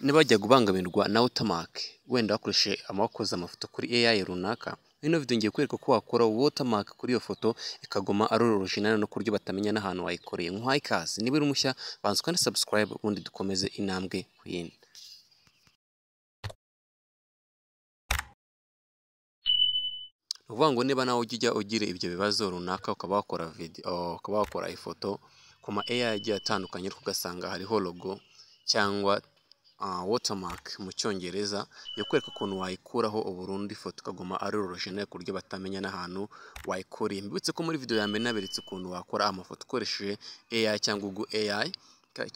Nibajya kubangamirwa na watermark wenda wakoresheje amakoze amafoto kuri AI runaka, ino video ngiye kwereka ko wakora watermark kuri iyo foto ikaguma ari original no kuryo batamenya n'ahantu wayikoreye. Nk'uhaye ikaze niba uri mushya banza kandi subscribe ubundi dukomeze intambwe ku yindi. Uvuga ngo niba nawe ujya ugira ibyo bibazo runaka ukaba wakora video ukaba wakora ifoto ku ma AI agiye atandukanye ugasanga hariho logo cyangwa watermark mu cyongereza yo kwereka ukuntu wayikuraho uburundi ifoto ikaguma ari original ku buryo batamenya n'ahantu wayikoreye. Mbibutse ko muri video ya mbere naberetse ukuntu wakora amafoto ukoresheje AI cyangwa Google AI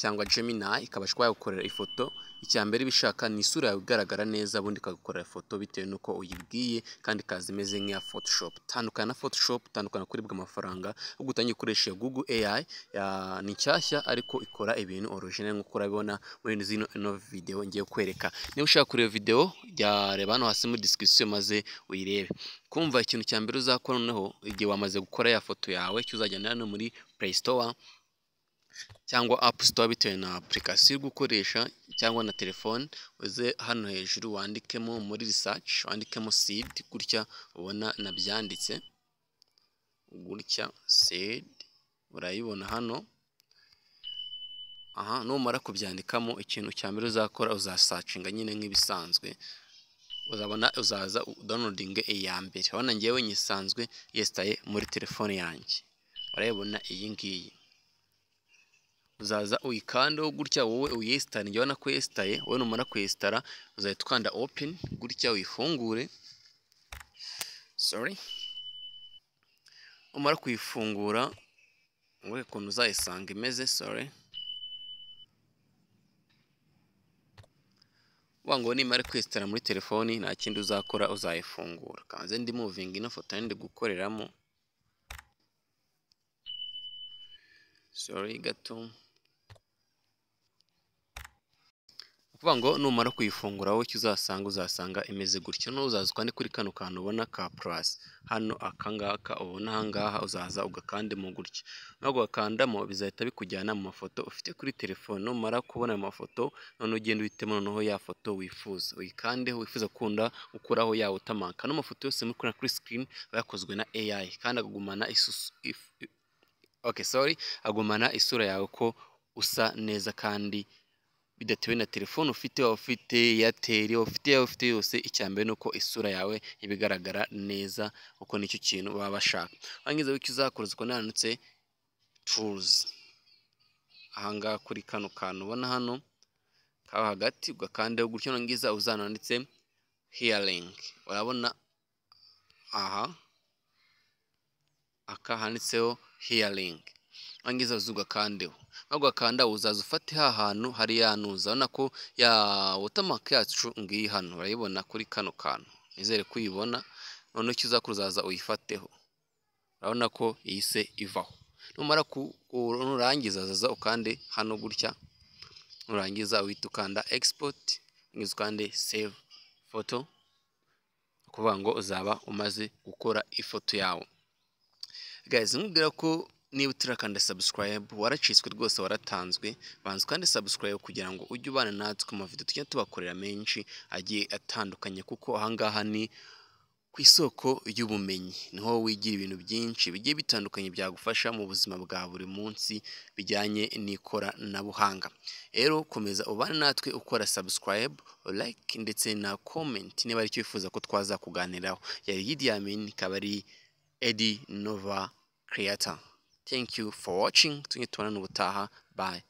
cyangwa Gemini ikabasha yagukorera ifoto. Icya mbere bishaka ni isura yawe igaragara neza, ubundi ikagukorera ifoto bitewe nuko uyibwiye kandi kazi imeze nk'iya Photoshop. Tandukana na Photoshop, tandukana kuribwa amafaranga ubwo utangiye gukoresha Google AI ni nshyashya ariko ikora ibintu original nk'uko urabibona muri zino video ngiye kwereka. Niba ushaka kureba video reba hano hasi muri description maze uyirebe. Kumva ikintu cya mbere uzakora noneho igihe wamaze gukora ya foto yawe cyuzajyana hano muri Play Store cyangwa App Store bitewe na application uri gukoresha cyangwa na telefone, uze hano hejuru wandikemo muri research wandikemo seed gutya ubona nabyanditse gutya seed urayibona hano. Numara kubyandikamo ikintu cya mbere uzakora uzasearchinga nyine nk'ibisanzwe, uzaza downloading iya mbere. Urabona ngewe nyisanzwe yestaye muri telefone yanjye, urayibona iyi ngiyi. Uzaza uyikandeho gutya wowe uyestare, njye ubona ko yestaye. Wowe numara kuyestara uzahita ukanda open gutya uyifungure. Umara kuyifungura wowe ukuntu uzayisanga imeze. Wango nimara kwestara muri telefoni nta kindi uzakora uzayifungura. Kanze ndi moving ino foto ndi gukoreramo. Gato. Kuvuga ngo numara kuyifungura wowe uzasanga imeze gutyo. Uzaza kandi kuri kano kantu ubona ka plus hano akangaka ubona ahangaha uzaza ugakandemo gutyo. Ntabwo wakandamo bizahita bikujyana mu mafoto ufite kuri telefone. Numara kubona ayo mafoto none ugenda uhitemo noneho ya foto wifuza uyikandeho, wifuza kunda ukuraho ya watermark. Ano mafoto yose muri kuri screen yakozwe na AI kandi agumana agumana isura yawe ko usa neza kandi bidatewe na telefone ufite. Ufite Airtel ufite yose, icyambere nuko isura yawe ibigaragara neza uko nicyo kintu baba bashaka. Wangiza wicyo uzakora uko nanutse tools ahangaha kuri kano kantu ubona hano kaba hagati ugakandeho gutyo. Nangiza uzananditse healing, urabona aka handitseho healing. Wangiza uzugakandeho, ugakanda uzaza ufate hantu hari yanuza. Urabona ko ya watermark yacu ngiyi hano urayibona kuri kano kantu, nizere kuyibona. None icyo uzakora uzaza uyifateho, urabona ko yise ivaho. Numara nurangiza uzaza ukande hano gutya, nurangiza uhita ukanda export, ngize ukande save photo, kuvuga ngo uzaba umaze gukora ifoto yawe. Guys, nkubwira ko niba utarakanda subscribe waracitswe rwose, waratanzwe. Banza kandi subscribe kugira ngo ujye ubana natwe mu video tujya tubakorera menshi agiye atandukanye, kuko ahangaha ni ku isoko y'ubumenyi, niho wigira ibintu byinshi bigiye bitandukanye byagufasha mu buzima bwa buri munsi bijyanye n'ikoranabuhanga. Rero komeza ubana natwe ukora subscribe, like ndetse na comment niba ari cyo wifuza ko twaza kuganiraho. Yari Idi Amin, kabari Eddie Nova Creator. Thank you for watching. Tubonana ubutaha. Bye.